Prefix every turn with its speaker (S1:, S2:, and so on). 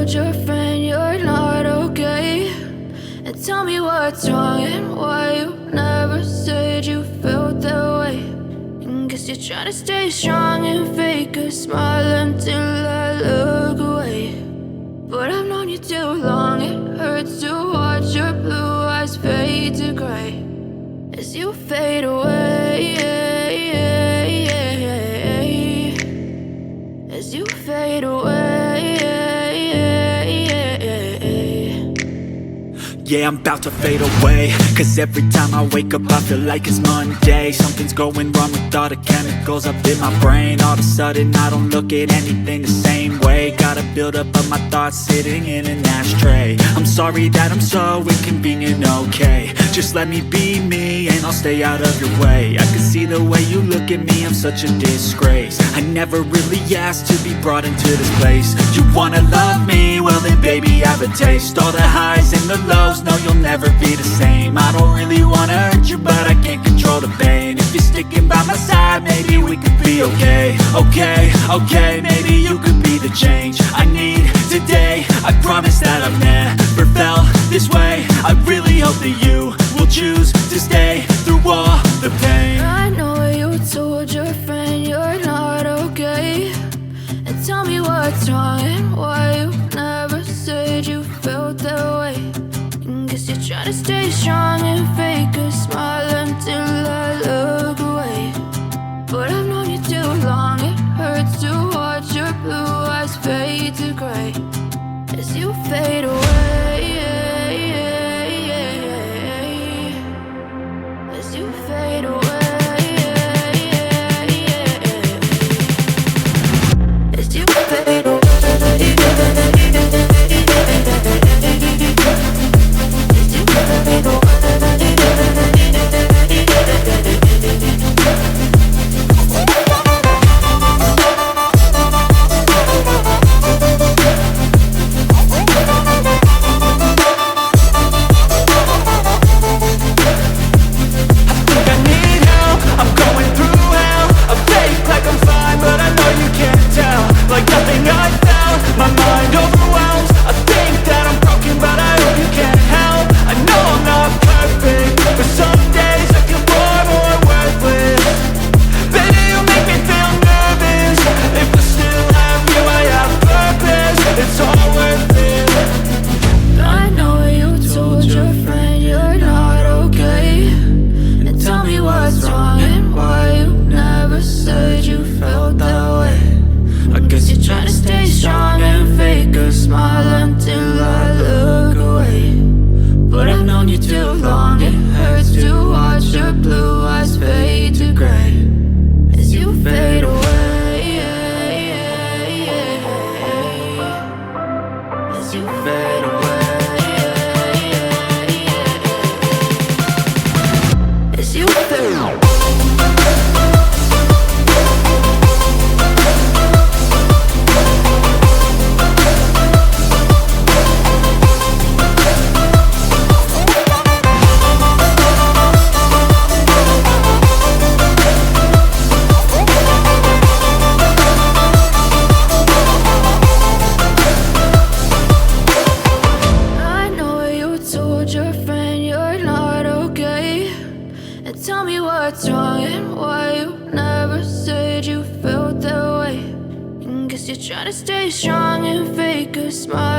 S1: told your friend you're not okay, and tell me what's wrong and why you never said you felt that way. And guess you're trying to stay strong and fake a smile until I look away. But I've known you too long, it hurts to watch your blue eyes fade to gray as you fade away, as you fade away.
S2: Yeah, I'm about to fade away, cause every time I wake up I feel like it's Monday. Something's going wrong with all the chemicals up in my brain. All of a sudden I don't look at anything the same way. Got a build up of my thoughts sitting in an ashtray. I'm sorry that I'm so inconvenient, okay. Just let me be me and I'll stay out of your way. I can see the way you look at me, I'm such a disgrace. I never really asked to be brought into this place. You wanna love me? Well then baby, have a taste. All the highs and the lows, no, you'll never be the same. I don't really wanna hurt you, but I can't control the pain. If you're sticking by my side, maybe we could be okay. Okay, maybe you could be the change I need today. I promise that I've never felt this way. I really hope that you will choose to stay through all the pain.
S1: I know you told your friend you're not okay, and tell me what's wrong and why you never said you felt that way. And guess you're trying to stay strong and fake a smile until I look away. But I've known you too long, it hurts to watch your blue eyes fade to gray as you fade away, as you fade away. As you fade away. Tell me what's wrong and why you never said you felt that way. And guess you're trying to stay strong and fake